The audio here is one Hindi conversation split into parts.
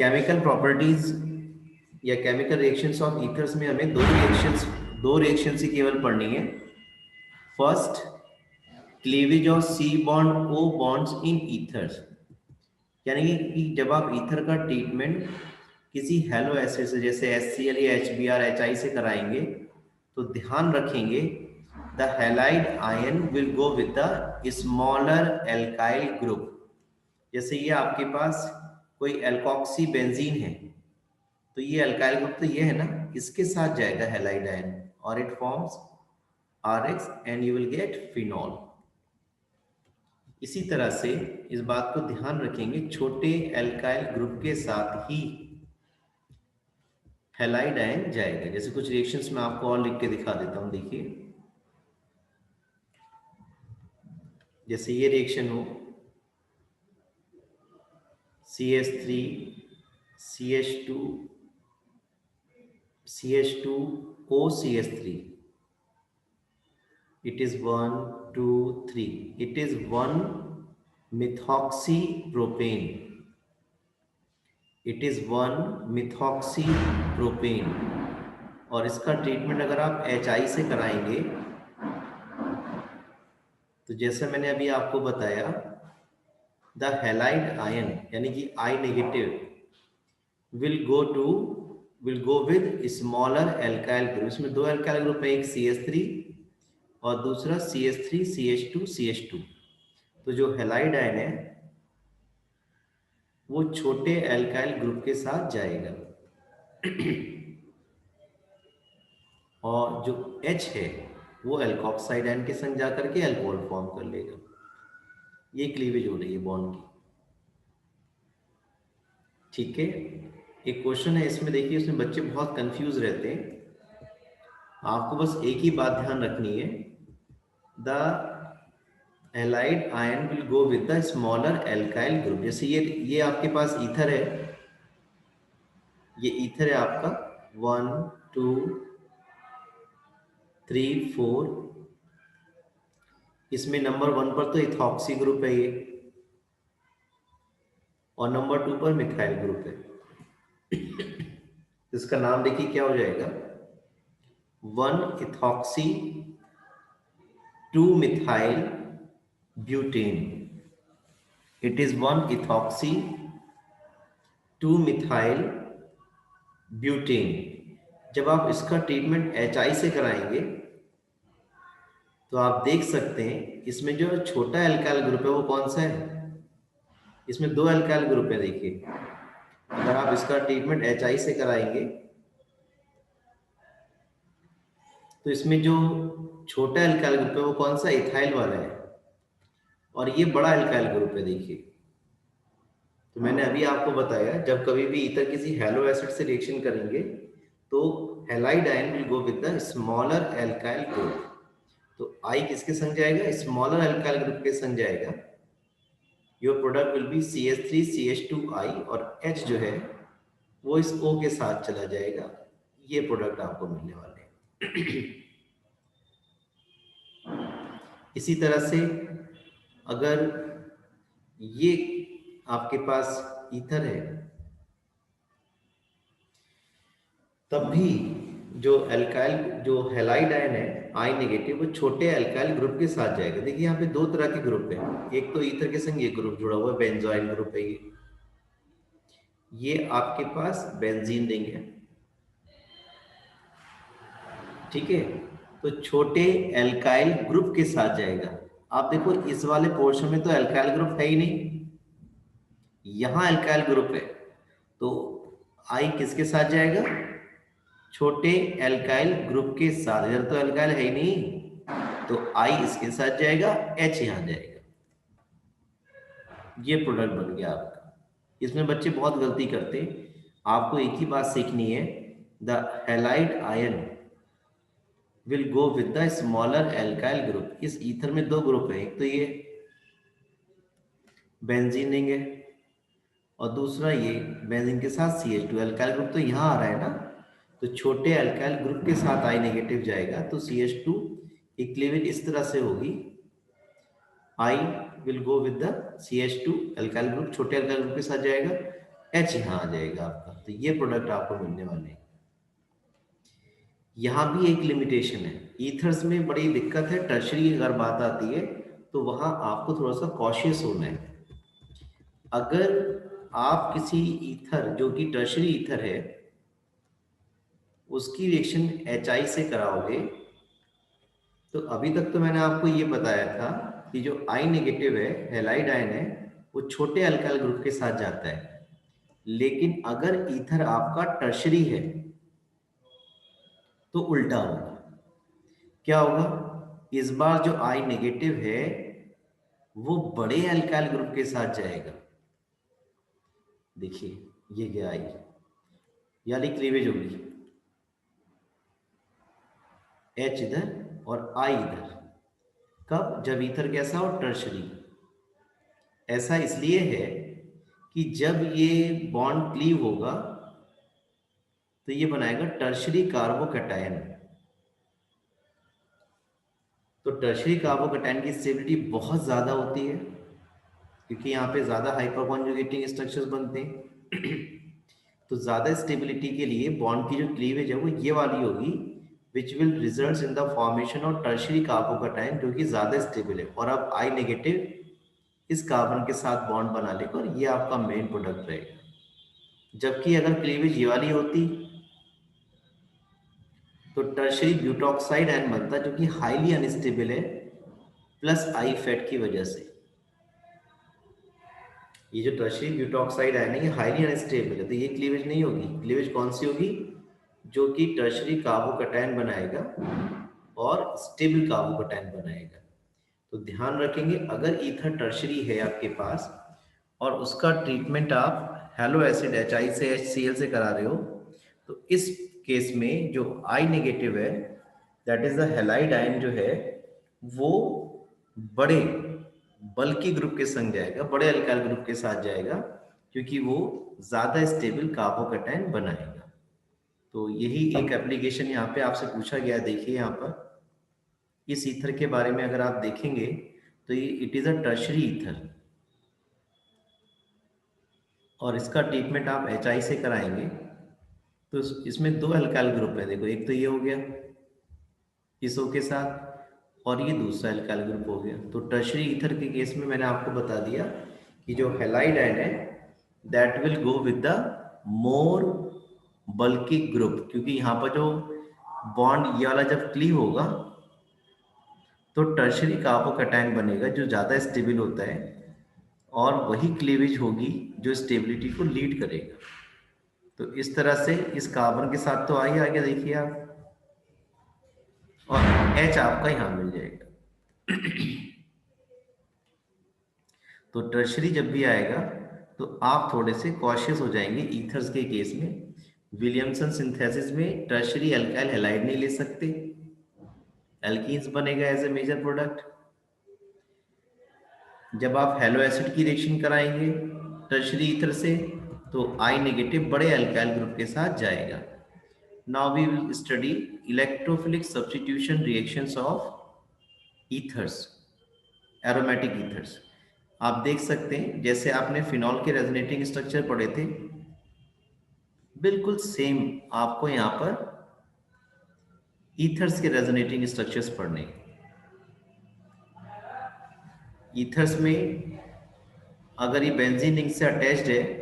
केमिकल प्रॉपर्टीज या केमिकल रिएक्शंस ऑफ ईथर्स में हमें दो रिएक्शंस ही केवल पढ़नी है। First, cleavage of C bond O bonds in ethers, यानी कि जब आप ईथर का ट्रीटमेंट किसी हेलो एसिड से जैसे HCl या HBr HI से कराएंगे तो ध्यान रखेंगे the halide ion will go with the smaller alkyl group. जैसे ये आपके पास कोई एल्कोक्सी बेंजीन है तो ये एल्काइल ग्रुप तो ये है ना, इसके साथ जाएगा हैलाइड आयन और it forms RH and you will get phenol. इसी तरह से इस बात को ध्यान रखेंगे, छोटे एल्काइल ग्रुप के साथ ही हैलाइड आयन जाएगा। जैसे कुछ रिएक्शंस में आपको और लिख के दिखा देता हूं, देखिए जैसे ये रिएक्शन हो CH3 CH2 CH2 OCH3, it is 1 2 3, it is 1 methoxypropane, it is 1 methoxypropane। और इसका ट्रीटमेंट अगर आप HI से कराएंगे तो जैसे मैंने अभी आपको बताया द हैलाइड आयन यानी कि I negative will go with smaller alkyl group. इसमें दो एल्काइल ग्रुप है, एक CH3 और दूसरा CH3 CH2 CH2। तो जो हैलाइड आयन है वो छोटे एल्काइल ग्रुप के साथ जाएगा और जो H है वो एल्कोक्साइड आयन के संग जाकर के अल्कोहल फॉर्म कर लेगा। ये क्लीवेज हो रही है बॉन्ड की, ठीक है। एक क्वेश्चन है इसमें, देखिए इसमें बच्चे बहुत कंफ्यूज रहते हैं। आपको बस एक ही बात ध्यान रखनी है, the halide ion will go with the smaller alkyl group. जैसे ये आपके पास ईथर है, ये ईथर है आपका 1 2 3 4। इसमें नंबर 1 पर तो इथॉक्सी ग्रुप है ये, और नंबर 2 पर मिथाइल ग्रुप है। इसका नाम देखिए क्या हो जाएगा, 1 ethoxy 2 methyl butane. It is 1 ethoxy 2 methyl butane. जब आप इसका ट्रीटमेंट HI से कराएंगे तो आप देख सकते हैं इसमें जो छोटा एल्काइल ग्रुप है वो कौन सा है, इसमें दो एल्काइल ग्रुप है। देखिए अगर आप इसका ट्रीटमेंट HI से कराएंगे तो इसमें जो छोटा एल्काइल ग्रुप है वो कौन सा, इथाइल वाला है, और ये बड़ा एल्काइल ग्रुप है। देखिए तो मैंने अभी आपको बताया जब कभी भी ईथर किसी हैलो एसिड से रिएक्शन करेंगे तो halide ion will go with the smaller alkyl group. तो I किसके संग जाएगा, स्मॉलर एल्काइल ग्रुप के संग जाएगा। Your product will be CH3 CH2I और H जो है वो इस O के साथ चला जाएगा। ये प्रोडक्ट आपको मिलने वाले हैं। इसी तरह से अगर ये आपके पास ईथर है तब भी जो एल्काइल जो हैलाइड आयन है I नेगेटिव वो छोटे एल्काइल ग्रुप के साथ जाएगा। देखिए यहाँ पे दो तरह के ग्रुप है, एक तो ईथर के संग ये ग्रुप जुड़ा हुआ है, बेंजोइल ग्रुप है। ये आपके पास बेंजीन रिंग है, ठीक है। तो छोटे एल्काइल ग्रुप के साथ जाएगा। आप देखो इस वाले पोर्शन में तो एल्काइल ग्रुप है ही नहीं, यहां एल्काइल ग्रुप है, तो I किसके साथ जाएगा, छोटे एल्काइल ग्रुप के साथ। इधर तो एल्काइल है ही नहीं तो I इसके साथ जाएगा, H यहां जाएगा। ये प्रोडक्ट बन गया आपका। इसमें बच्चे बहुत गलती करते हैं, आपको एक ही बात सीखनी है, the halide ion will go with the smaller alkyl group. इस ईथर में दो ग्रुप है, एक तो ये बेंजीन रिंग है और दूसरा ये बेंजीन के साथ CH2। एल्काइल ग्रुप तो यहाँ आ रहा है ना, तो छोटे एल्काइल ग्रुप के साथ I नेगेटिव जाएगा तो CH2 की क्लीवेज इस तरह से होगी, I will go with the CH2 alkyl group, छोटे एल्काइल ग्रुप के साथ जाएगा, H यहाँ आ जाएगा आपका। तो ये प्रोडक्ट आपको मिलने वाले हैं। यहाँ भी एक लिमिटेशन है, ईथर्स में बड़ी दिक्कत है, टर्शरी अगर बात आती है तो वहाँ आपको थोड़ा सा कॉशियस होना है। अगर आप किसी ईथर जो कि टर्शरी ईथर है उसकी रिएक्शन HI से कराओगे, तो अभी तक तो मैंने आपको ये बताया था कि जो I नेगेटिव है, हैलाइड आयन है, वो छोटे अल्काइल ग्रुप के साथ जाता है। लेकिन अगर ईथर आपका टर्शरी है तो उल्टा होगा। क्या होगा? इस बार जो I नेगेटिव है वो बड़े अल्काइल ग्रुप के साथ जाएगा। देखिए ये गया I, यानी क्लीवेज होगी, H इधर और I इधर। कब? जब ईथर कैसा हो? टर्शरी। ऐसा इसलिए है कि जब ये बॉन्ड क्लीव होगा तो ये बनाएगा टर्शरी कार्बोकैटायन। तो टर्शरी कार्बोकैटायन की स्टेबिलिटी बहुत ज़्यादा होती है क्योंकि यहाँ पे ज़्यादा हाइपर कॉन्जुगेटिंग स्ट्रक्चर्स बनते हैं। तो ज़्यादा स्टेबिलिटी के लिए बॉन्ड की जो क्लीवेज है वो ये वाली होगी, which will result in the formation of tertiary carbocation, जो कि ज़्यादा स्टेबल है। और अब I नेगेटिव इस कार्बन के साथ बॉन्ड बना लेगा और ये आपका मेन प्रोडक्ट रहेगा। जबकि अगर क्लीवेज ये वाली होती तो टर्शरी ब्यूटॉक्साइड आयन बनता, जो कि हाईली अनस्टेबल है प्लस I फैट की वजह से। ये जो टर्शरी ब्यूटॉक्साइड आयन है ये हाईली अनस्टेबल है, तो ये क्लीवेज नहीं होगी। क्लीवेज कौन सी होगी? जो कि टर्शरी कार्बोकैटायन बनाएगा और स्टेबल कार्बोकैटायन बनाएगा। तो ध्यान रखेंगे, अगर ईथर टर्शरी है आपके पास और उसका ट्रीटमेंट आप हैलो एसिड HI से HCl से करा रहे हो, तो इस केस में जो I नेगेटिव है, that is the halide ion जो है, वो बड़े बल्कि ग्रुप के संग जाएगा, बड़े अल्काइल ग्रुप के साथ जाएगा, क्योंकि वो ज्यादा स्टेबल कार्बोकैटायन बनाएगा। तो यही एक एप्लीकेशन यहाँ पे आपसे पूछा गया है। देखिए यहाँ पर इस ईथर के बारे में अगर आप देखेंगे तो ये it is a tertiary ether और इसका ट्रीटमेंट आप HI से कराएंगे तो इसमें दो अल्काइल ग्रुप है। देखो, एक तो ये हो गया इस O के साथ और ये दूसरा अल्काइल ग्रुप हो गया। तो टर्शरी ईथर के केस में मैंने आपको बता दिया कि जो हैलाइड आयन है that will go with the more बल्कि ग्रुप, क्योंकि यहाँ पर जो बॉन्ड ये वाला जब क्लीव होगा तो टर्शरी कार्बोकैटायन बनेगा जो ज़्यादा स्टेबल होता है और वही क्लीवेज होगी जो स्टेबिलिटी को लीड करेगा। तो इस तरह से इस कार्बन के साथ तो आइए आगे देखिए आप, और H आपका यहाँ मिल जाएगा। तो टर्शरी जब भी आएगा तो आप थोड़े से कॉशियस हो जाएंगे ईथर्स के केस में। विलियमसन सिंथेसिस में टर्शरी अल्काइल हैलाइड नहीं ले सकते, एल्कीन्स बनेगा एज ए मेजर प्रोडक्ट। जब आप हैलो एसिड की रिएक्शन कराएंगे टर्शरी ईथर से तो I नेगेटिव बड़े अल्काइल ग्रुप के साथ जाएगा। Now we will study electrophilic substitution reactions of ethers, aromatic ethers. आप देख सकते हैं जैसे आपने फिनॉल के रेजोनेटिंग स्ट्रक्चर पढ़े थे, बिल्कुल सेम आपको यहाँ पर ईथर्स के रेजोनेटिंग स्ट्रक्चर्स पढ़ने। ईथर्स में अगर ये बेंजीन रिंग से अटैच्ड है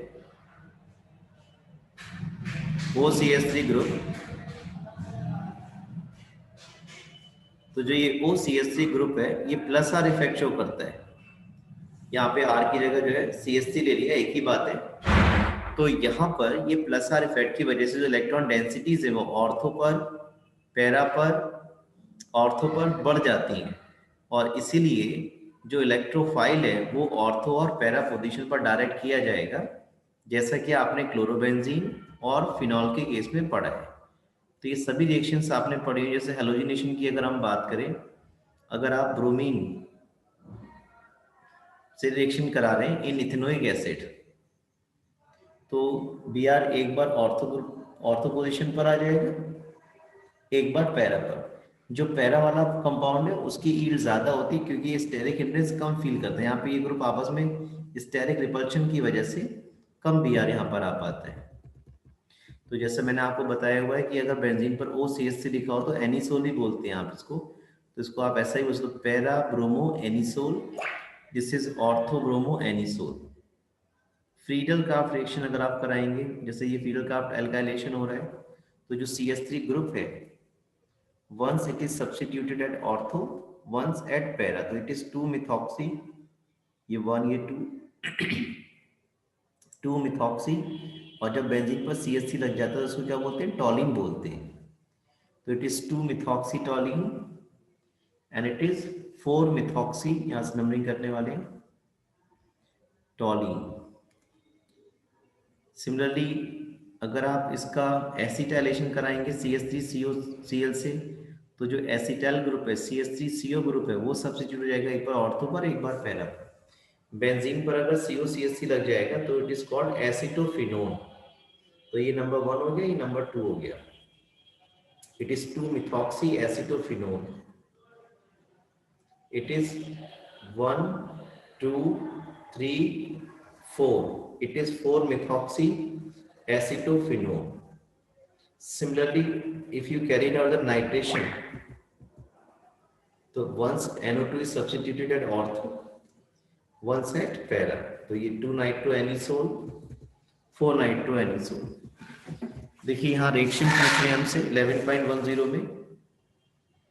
OCH3 ग्रुप, तो जो ये OCH3 ग्रुप है ये प्लस R इफेक्ट शो करता है। यहाँ पे R की जगह जो है CH3 ले लिया, एक ही बात है। तो यहाँ पर ये प्लस R इफेक्ट की वजह से जो इलेक्ट्रॉन डेंसिटीज है वो ऑर्थो पर, पैरा पर, ऑर्थो पर बढ़ जाती हैं और इसीलिए जो इलेक्ट्रोफाइल है वो ऑर्थो और पैरा पोजीशन पर डायरेक्ट किया जाएगा, जैसा कि आपने क्लोरोबेंजीन और फिनॉल के केस में पढ़ा है। तो ये सभी रिएक्शंस आपने पढ़ी है। जैसे हेलोजिनेशन की अगर हम बात करें, अगर आप ब्रोमीन से रिएक्शन करा रहे हैं इन इथेनोइक एसिड, तो Br एक बार ऑर्थो पोजीशन पर आ जाएगा, एक बार पैरा पर। जो पैरा वाला कंपाउंड है उसकी ईल्ड ज्यादा होती है क्योंकि ये स्टेरिक हिंड्रेंस कम फील करते हैं। यहाँ पे ये ग्रुप आपस में स्टेरिक रिपल्शन की वजह से कम Br यहाँ पर आ पाता है। तो जैसे मैंने आपको बताया हुआ है कि अगर बेंजीन पर OCH3 लिखा हो तो एनिसोल ही बोलते हैं आप इसको, तो इसको आप ऐसा ही बोल सकते, para bromo anisole, this is ortho bromo anisole. Friedel craft reaction अगर आप कराएंगे, जैसे ये फ्रीडल क्राफ्ट एल्काइलेशन हो रहा है, तो जो CH3 ग्रुप है, once it is substituted at ortho, once at para, तो it is 2-methoxy, ये 1 ये 2-methoxy, और जब बेंजीन पर CH3 लग जाता है तो उसको क्या बोलते हैं, टॉलिन बोलते हैं। तो it is 2-methoxy टॉलिन and it is 4-methoxy, यहां से नंबरिंग करने वाले हैं, टॉलिन। सिमिलरली अगर आप इसका एसिटाइलेशन कराएंगे CH3COCl से, तो जो एसिटाइल ग्रुप है CH3CO ग्रुप है वो सब्स्टिट्यूट हो जाएगा, एक बार ऑर्थो पर एक बार पैरा पर। बेंजीन पर अगर COCH3 लग जाएगा तो इट इज कॉल्ड एसिटोफिनोन। तो ये नंबर 1 हो गया, ये नंबर 2 हो गया, it is 2-methoxy acetophenone. It is 1, 2, 3, 4. It is 4-methoxy acetophenone. Similarly, if you carried out the nitration, so once NO2 is substituted at ortho, once at para, तो ये 2-nitroanisole, 4-nitroanisole। देखिए यहाँ रिएक्शन पूछ रहे हैं हमसे 11.10 में,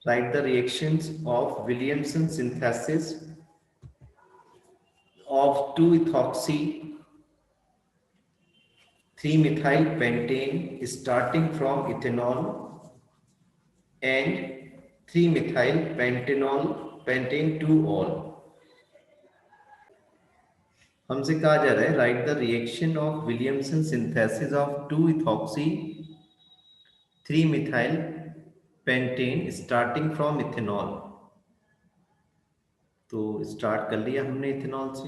right the reactions of Williamson synthesis of 2-ethoxy 3-methyl pentane starting from ethanol and 3-methyl pentane 2-ol। हमसे कहा जा रहा है right the reaction of Williamson synthesis of 2-ethoxy 3-methyl pentane starting from ethanol. तो स्टार्ट कर लिया हमने इथेनॉल से,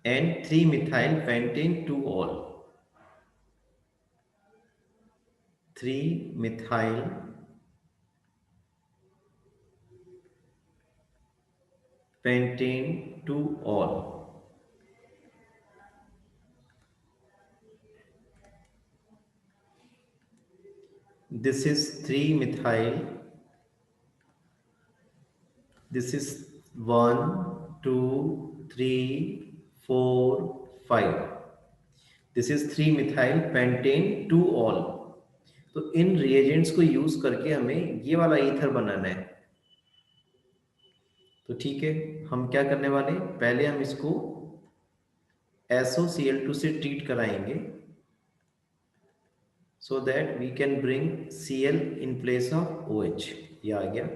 and 3-methyl pentane 2-ol, 3-methyl pentane 2-ol। This is 3-methyl, this is 1, 2, 3, 4, 5, this is 3-methyl pentane 2-ol। तो इन रिएजेंट्स को यूज करके हमें ये वाला ईथर बनाना है। तो ठीक है, हम क्या करने वाले, पहले हम इसको SOCl2 से ट्रीट कराएंगे, so that we can bring Cl in place of OH, ये आ गया।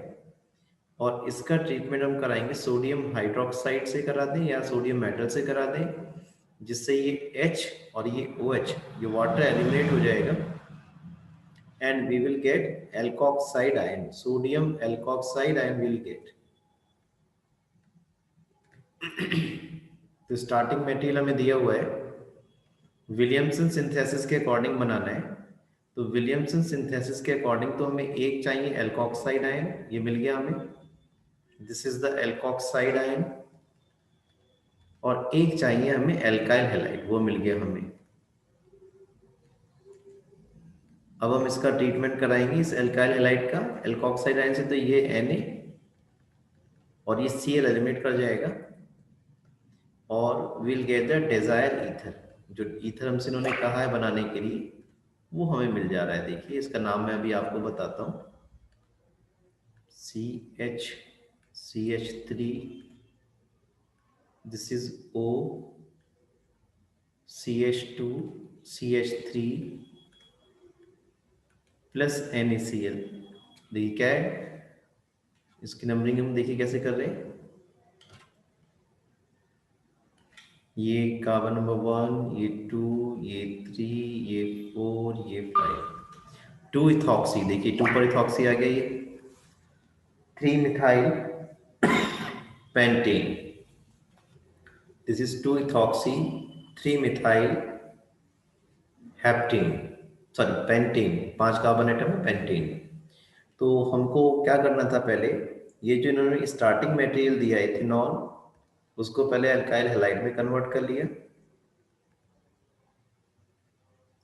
और इसका ट्रीटमेंट हम कराएंगे सोडियम हाइड्रोक्साइड से करा दें या सोडियम मेटल से करा दें, जिससे ये H और ये OH, ये वाटर एलिमिनेट हो जाएगा and we will get alkoxide ion, sodium alkoxide ion will get. तो स्टार्टिंग मटेरियल हमें दिया हुआ है, विलियमसन सिंथेसिस के अकॉर्डिंग बनाना है। तो विलियमसन सिंथेसिस के अकॉर्डिंग तो हमें एक चाहिए एल्कोक्साइड आयन, ये मिल गया हमें, this is the alkoxide ion, और एक चाहिए हमें एल्काइल हैलाइड, वो मिल गया हमें। अब हम इसका ट्रीटमेंट कराएंगे इस एल्काइल हैलाइड का एल्कोक्साइड आयन से, तो ये Na और ये Cl एलिमिनेट कर जाएगा और will get the desire ether. जो ईथर हमसे इन्होंने कहा है बनाने के लिए वो हमें मिल जा रहा है। देखिए इसका नाम मैं अभी आपको बताता हूँ, CH3, this is O, CH2, CH3 plus NaCl। देखिए क्या है, इसकी नंबरिंग हम देखिए कैसे कर रहे हैं, ये कार्बन नंबर 1, ये 2, ये 3, ये 4, ये 5, 2-ethoxy, देखिए 2 पर इथॉक्सी आ गया, ये 3-methyl pentane, this is 2-ethoxy 3-methyl heptane, sorry pentane, 5 carbon atom है पेंटेन। तो हमको क्या करना था, पहले ये जो इन्होंने स्टार्टिंग मटेरियल दिया इथेनॉल उसको पहले अल्काइल हैलाइड में कन्वर्ट कर लिया।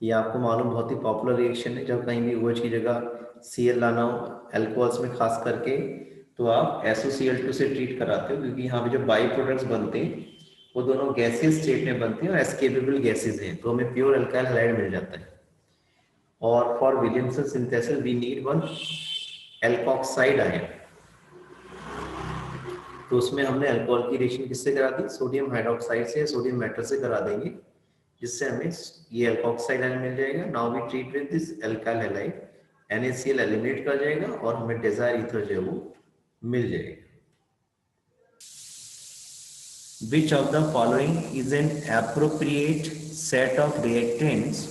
ये आपको मालूम बहुत ही पॉपुलर रिएक्शन है, जब कहीं भी OH की जगह Cl लाना हो अल्कोहल्स में खास करके, तो आप SOCl2 से ट्रीट कराते हो, क्योंकि यहाँ पे जो बाई प्रोडक्ट्स बनते हैं वो दोनों गैसियस स्टेट में बनते हैं और एस्केपेबल गैसेज हैं, तो हमें प्योर अल्काइल हैलाइड मिल जाता है। और for Williamson synthesis we need one alkoxide ion. तो उसमें हमने अल्कोहल की रिएक्शन किससे करा दी, सोडियम हाइड्रोक्साइड से, सोडियम मेटल से करा देंगे, जिससे हमें ये अल्कोक्साइड आयन मिल जाएगा। Now we treat with this alkyl halide, NaCl eliminate कर जाएगा और हमें डिजायर ईथर जो है वो मिल जाएगा। Which of the following is an appropriate set of reactants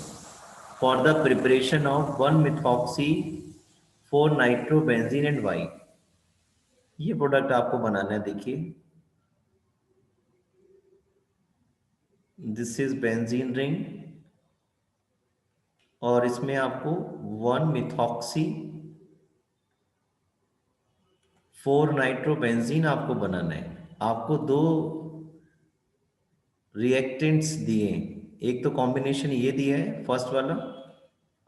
for the preparation of 1-methoxy 4-nitrobenzene and Y? ये प्रोडक्ट आपको बनाना है, देखिए दिस इज बेंजीन रिंग और इसमें आपको 1-methoxy 4-nitrobenzene आपको बनाना है। आपको दो रिएक्टेंट्स दिए, एक तो कॉम्बिनेशन ये दिया है फर्स्ट वाला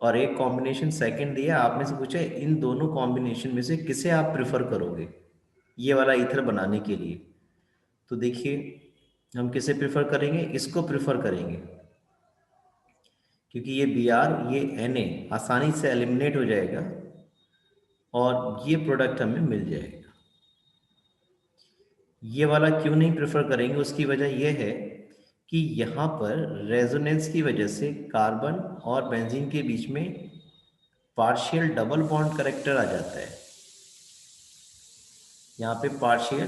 और एक कॉम्बिनेशन सेकंड दिया। आपने से पूछा है इन दोनों कॉम्बिनेशन में से किसे आप प्रेफर करोगे ये वाला ईथर बनाने के लिए। तो देखिए हम किसे प्रेफर करेंगे, इसको प्रेफर करेंगे, क्योंकि ये Br ये Na आसानी से एलिमिनेट हो जाएगा और ये प्रोडक्ट हमें मिल जाएगा। ये वाला क्यों नहीं प्रेफर करेंगे, उसकी वजह यह है कि यहाँ पर रेजोनेंस की वजह से कार्बन और बेंजीन के बीच में पार्शियल डबल बॉन्ड करेक्टर आ जाता है। यहाँ पे पार्शियल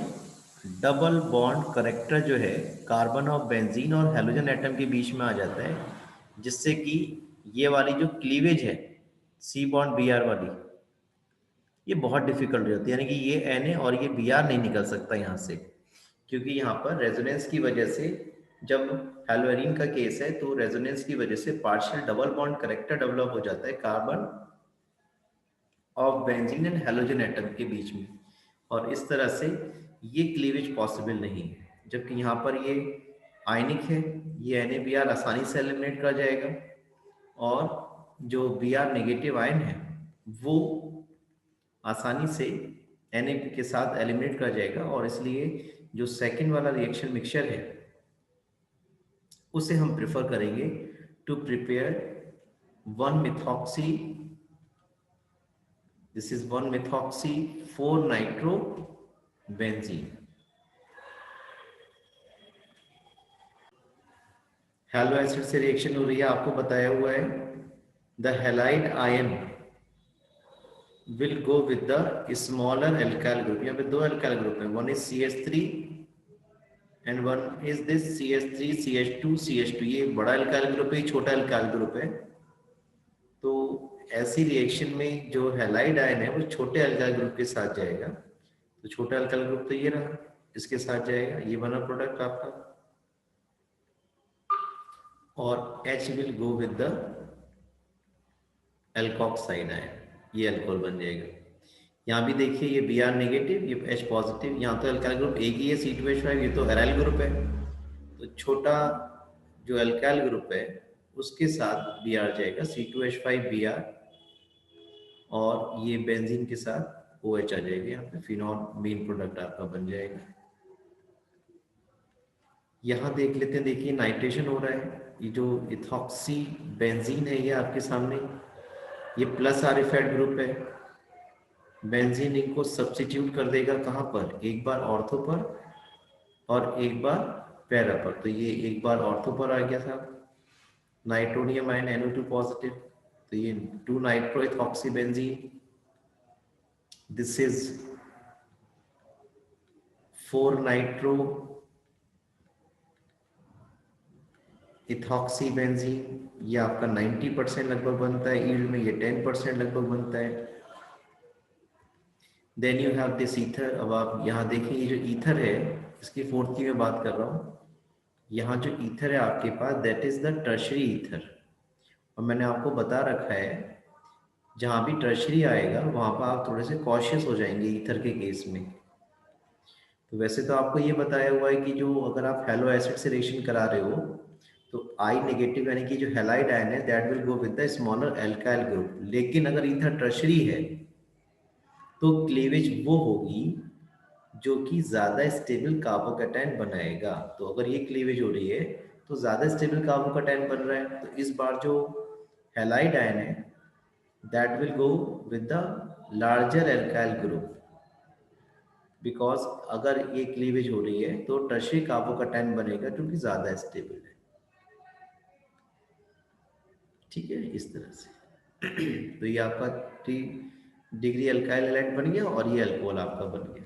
डबल बॉन्ड करेक्टर जो है कार्बन और बेंजीन और हेलोजन एटम के बीच में आ जाता है, जिससे कि ये वाली जो क्लीवेज है C बॉन्ड Br वाली, ये बहुत डिफिकल्ट हो जाती है, यानी कि ये Na और ये Br नहीं निकल सकता यहाँ से, क्योंकि यहाँ पर रेजोनेंस की वजह से, जब हेलोरीन का केस है तो रेजोनेंस की वजह से partial double bond character develop हो जाता है कार्बन और बेंजीन एंड हेलोजन एटम के बीच में, और इस तरह से ये क्लीवेज पॉसिबल नहीं है। जबकि यहाँ पर ये आयनिक है, ये NaBr आसानी से एलिमिनेट कर जाएगा और जो Br नेगेटिव आयन है वो आसानी से Na के साथ एलिमिनेट कर जाएगा, और इसलिए जो सेकंड वाला रिएक्शन मिक्सचर है उसे हम प्रेफर करेंगे to prepare 1-methoxy, this is 1-methoxy 4-nitrobenzene। Halo acid से रिएक्शन हो रही है, आपको बताया हुआ है the halide ion will go with the smaller alkyl group. यहाँ पे दो एल्काइल ग्रुप है, one is CH3 and one is this CH3 CH2 CH2। ये बड़ा एल्काइल ग्रुप है, छोटा एल्काइल ग्रुप है। तो ऐसी रिएक्शन में जो हैलाइड आयन है वो छोटे एल्काइल ग्रुप के साथ जाएगा, तो छोटा एल्काइल ग्रुप तो ये रहा, इसके साथ जाएगा, ये बना प्रोडक्ट आपका, और H will go with the alkoxide ion, ये अल्कोहल बन जाएगा। यहाँ भी देखिए ये Br नेगेटिव, ये H पॉजिटिव, यहाँ तो अल्काइल ग्रुप एक ही है C2H5, ये तो एराइल ग्रुप है, तो छोटा जो अल्काइल ग्रुप है उसके साथ Br जाएगा C2H5Br, और ये बेंजीन के साथ OH आ जाएगा, यहाँ पे फिनॉल मेन प्रोडक्ट आपका बन जाएगा। यहाँ देख लेते हैं, देखिए नाइट्रेशन हो रहा है, ये जो इथॉक्सी बेंजीन है ये आपके सामने, ये प्लस RFAD ग्रुप है, बेंजीन रिंग को सब्स्टिट्यूट कर देगा कहाँ पर, एक बार ऑर्थो पर और एक बार पैरा पर, तो ये एक बार ऑर्थो पर आ गया था नाइट्रोनियम आयन NO2 पॉजिटिव, तो ये 2-nitroethoxybenzene, दिस इज 4-nitroethoxybenzene, ये आपका 90% लगभग बनता है यील्ड में, ये 10% लगभग बनता है। Then you have this ether. अब आप यहाँ देखें ये जो ईथर है इसकी फोर्थ की मैं बात कर रहा हूँ, यहाँ जो ईथर है आपके पास that is the tertiary ether, और मैंने आपको बता रखा है जहाँ भी टर्शरी आएगा वहाँ पर आप थोड़े से कॉशियस हो जाएंगे ईथर के केस में। तो वैसे तो आपको ये बताया हुआ है कि जो अगर आप हेलो एसिड से रिएक्शन करा रहे हो तो आई नेगेटिव यानी कि जो हैलाइड आयन है that will go with the smaller alkyl group, लेकिन अगर ईथर टर्शरी है तो क्लीवेज वो होगी जो कि ज्यादा स्टेबल कार्बोकैटायन बनाएगा। तो अगर ये क्लीवेज हो रही है तो ज्यादा स्टेबल कार्बोकैटायन बन रहा है, तो इस बार जो हैलाइड आयन है that will go with the larger alkyl group, because अगर ये क्लीवेज हो रही है तो टर्शरी कार्बोकैटायन बनेगा जो कि ज्यादा स्टेबल है। ठीक है, इस तरह से। तो ये आपका 3 डिग्री अल्काइल हैलाइड बन गया और ये अल्कोहल आपका बन गया।